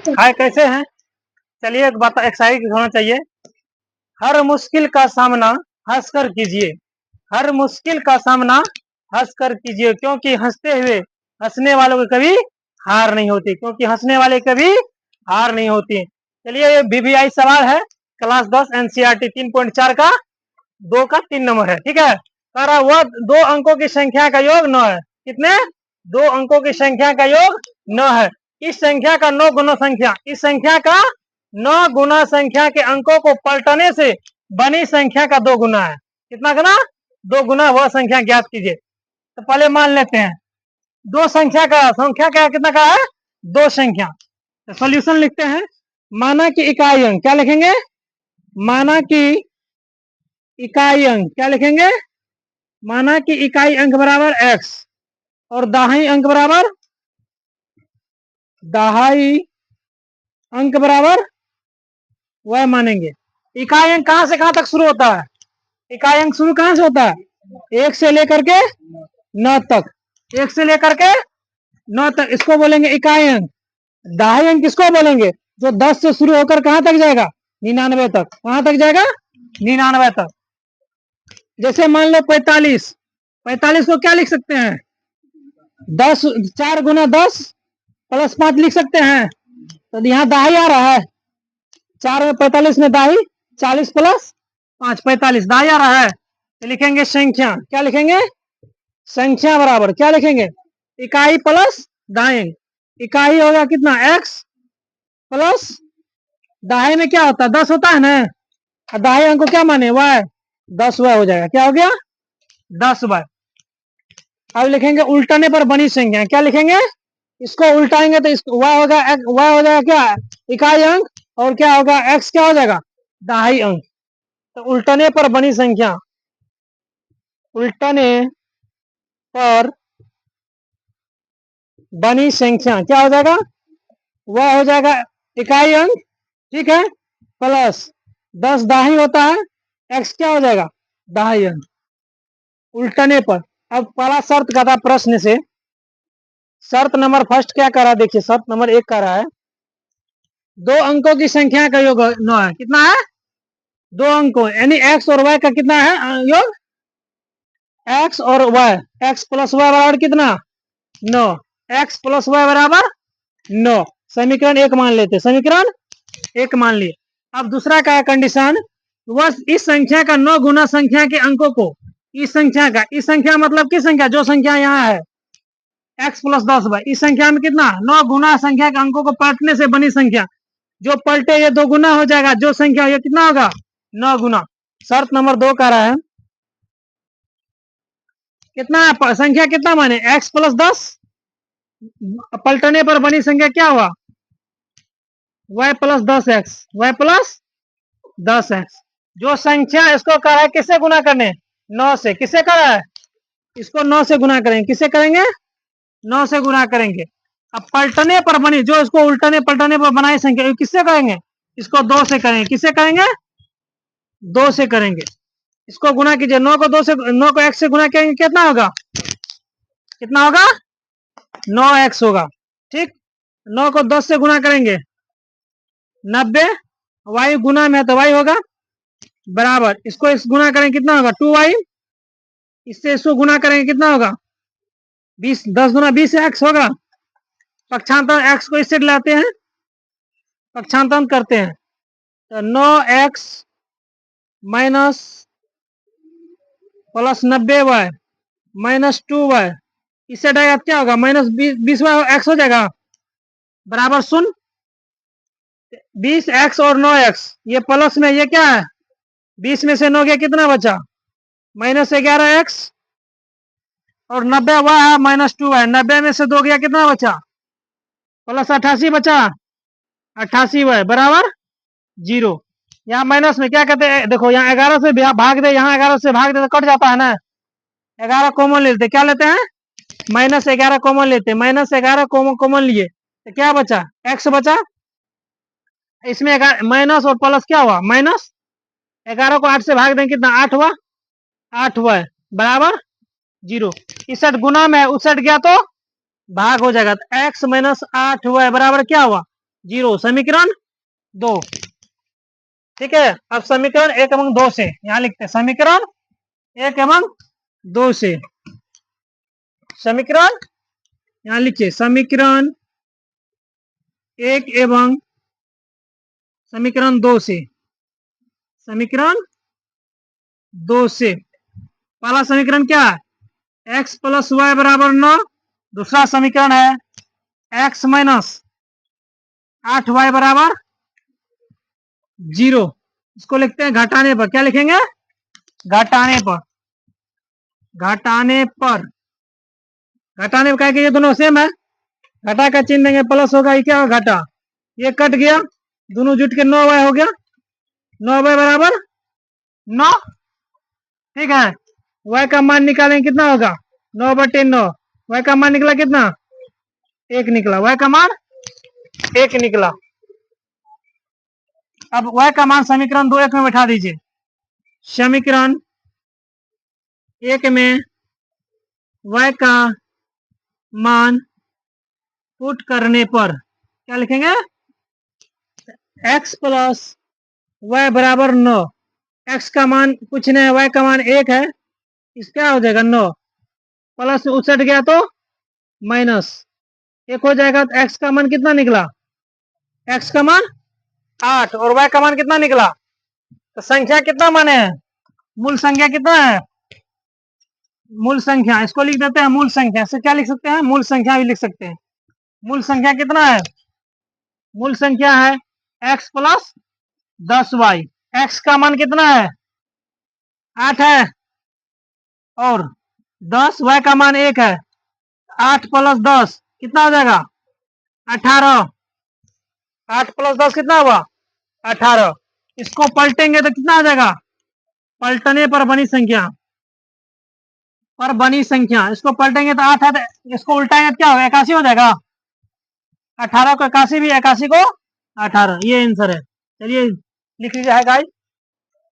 हाय, कैसे हैं? चलिए एक बात, एक शायरी होना चाहिए। हर मुश्किल का सामना हंसकर कीजिए, हर मुश्किल का सामना हंसकर कीजिए, क्योंकि हंसते हुए हंसने वालों की कभी हार नहीं होती, क्योंकि हंसने वाले कभी हार नहीं होती। चलिए, ये बीबीआई सवाल है, क्लास 10 एनसीईआरटी 3.4 का 2 का 3 नंबर है। ठीक है, कह रहा वह 2 अंकों की संख्या का योग 9 है। कितने? 2 अंकों की संख्या का योग 9 है। इस संख्या का 9 गुना संख्या, इस संख्या का 9 गुना संख्या के अंकों को पलटने से बनी संख्या का 2 गुना है। कितना गुना? 2 गुना वह संख्या ज्ञात कीजिए। तो पहले मान लेते हैं 2 संख्या का कितना का है? 2 संख्या। तो सॉल्यूशन लिखते हैं। माना कि इकाई अंक क्या लिखेंगे? माना कि इकाई अंक क्या लिखेंगे? माना कि इकाई अंक बराबर x और दहाई अंक बराबर y मानेंगे। इकाई अंक कहां से कहां तक शुरू होता है? इकाई अंक शुरू कहां से होता है? 1 से लेकर के 9 तक। 1 से लेकर के 9 तक इसको बोलेंगे इकाई अंक। दहाई अंक किसको बोलेंगे? जो 10 से शुरू होकर कहां तक जाएगा? 99 तक। कहां तक जाएगा? 99 तक। जैसे मान लो 45, 45 को क्या लिख सकते हैं? 10 4 गुना 10 प्लस 5 लिख सकते हैं। तो यहाँ दहाई आ रहा है, 4 में 45 में दहाई, 40 प्लस 5 45 दहाई आ रहा है। तो लिखेंगे संख्या। क्या लिखेंगे? संख्या बराबर क्या लिखेंगे? इकाई प्लस दहाई। इकाई होगा कितना? x प्लस दहाई में क्या होता है? 10 होता है ना। दहाई अंक को क्या माने? y। 10 y हो जाएगा। क्या हो गया? 10 y। अब लिखेंगे उल्टाने पर बनी संख्या। क्या लिखेंगे? इसको उल्टाएंगे तो इसको y होगा, y हो जाएगा क्या? इकाई अंक। और क्या होगा? x क्या हो जाएगा? दहाई अंक। तो उल्टाने पर बनी संख्या, उल्टाने पर बनी संख्या क्या हो जाएगा? वह हो जाएगा इकाई अंक, ठीक है, प्लस 10 दहाई होता है, x क्या हो जाएगा? दहाई अंक। उल्टाने पर। अब पहला शर्त का था प्रश्न से। शर्त नंबर फर्स्ट क्या कर रहा है? देखिए, शर्त नंबर 1 कर रहा है 2 अंकों की संख्या का योग 9 है। कितना है? 2 अंकों, यानी x और y का कितना है योग? x और y, x प्लस y बराबर कितना? 9। x प्लस y बराबर 9। समीकरण 1 मान लेते। समीकरण 1 मान लिए। अब दूसरा का कंडीशन, वह इस संख्या का 9 गुना संख्या के अंकों को, इस संख्या का, इस संख्या मतलब किस संख्या? जो संख्या यहाँ है x प्लस 10 y, इस संख्या में कितना? 9 गुना संख्या के अंकों को पलटने से बनी संख्या। जो पलटे ये 2 गुना हो जाएगा, जो संख्या ये कितना होगा? 9 गुना। शर्त नंबर 2 कह रहा है कितना संख्या कितना माने? x प्लस 10 पलटने पर बनी संख्या क्या हुआ? y plus 10x, y plus 10x। जो संख्या इसको कह रहा है किससे गुना करने? 9 से। किससे कह रहा है? इसको 9 से गुना करेंगे। किससे करेंगे? 9 से गुना करेंगे। अब पलटने पर बनी, जो इसको उल्टने पलटने पर बनाई संख्या, किससे करेंगे? इसको 2 से करेंगे। किससे करेंगे? 2 से करेंगे। इसको गुना कीजिए। 9 को 2 से, 9 को x से गुना करेंगे, कितना होगा? कितना होगा? 9x होगा। ठीक। 9 को 10 से गुना करेंगे 90, y गुना में है तो y होगा बराबर, इसको इस गुना करेंगे कितना होगा? 2y। इससे इसको गुना करेंगे कितना होगा? 20, 10 गुना 20 x होगा। पक्षांतर x को इससे लाते हैं, पक्षांतर करते हैं तो 9x minus plus 90y minus 2y, इससे डायरेक्ट क्या होगा? माइनस 20y x हो जाएगा बराबर 0। 20x और 9x ये प्लस में, ये क्या है? 20 में से 9 गया, कितना बचा? माइनस 11x और 90 हुआ है माइनस 2 है। 90 में से 2 गया, कितना बचा? प्लस 88 बचा। 88 हुआ है बराबर 0। यहाँ माइनस में क्या कहते हैं? देखो, यहाँ 11 से भाग दे, यहाँ 11 से भाग दे तो कट जाता है ना। 11 कॉमन लेते, क्या लेते हैं? माइनस 11 कॉमन लेते। माइनस 11 कॉमन लिए तो क्या बचा? x बचा। इसमें माइनस और प्लस क्या हुआ? माइनस। 11 को 8 से भाग दें, कितना? 8 हुआ। 8 हुआ है बराबर 0। इस साइड गुना में, उस साइड गया तो भाग हो जाएगा। तो x माइनस 8 हुआ है बराबर क्या हुआ? 0 समीकरण 2। ठीक है, अब समीकरण 1 एवं 2 से यहां लिखते हैं समीकरण 1 एवं 2 से समीकरण यहां लिखिए समीकरण 1 एवं समीकरण 2 से समीकरण 2 से पहला समीकरण क्या है x प्लस वाई बराबर 9। दूसरा समीकरण है x माइनस 8y बराबर 0। इसको लिखते हैं घटाने पर। क्या लिखेंगे घटाने पर। घटाने पर घटाने पर क्या कि ये दोनों सेम है, घटा का चिन्ह देंगे प्लस होगा, ये क्या होगा घटा, ये कट गया, दोनों जुट के 9y हो गया, 9y बराबर 9। ठीक है, y का मान निकालेंगे कितना होगा 9/9। y का मान निकला कितना 1 निकला, y का मान 1 निकला। अब y का मान समीकरण 2 में बैठा दीजिए। समीकरण 1 में y का मान पुट करने पर क्या लिखेंगे x प्लस वाई बराबर 9। x का मान कुछ नहीं है, y का मान 1 है, इस क्या हो जाएगा 9 प्लस में उछट गया तो माइनस 1 हो जाएगा। तो x का मान कितना निकला x का मान 8 और y का मान कितना निकला। तो संख्या कितना माने है मूल संख्या कितना है मूल संख्या, इसको लिख देते हैं मूल संख्या से। क्या लिख सकते हैं मूल संख्या भी लिख सकते हैं। मूल संख्या कितना है मूल संख्या है x प्लस 10y। x का मान कितना है 8 है और 10, y का मान 1 है। 8 प्लस 10 कितना हो जाएगा 18। 8 प्लस 10 कितना हुआ 18। इसको पलटेंगे तो कितना आ जाएगा पलटने पर बनी संख्या इसको पलटेंगे तो 8 है, तो इसको उल्टाएंगे तो क्या होगा 81 हो जाएगा। 18 को 81 भी 81 को 18, ये आंसर है। चलिए लिख लीजिए है गाइस।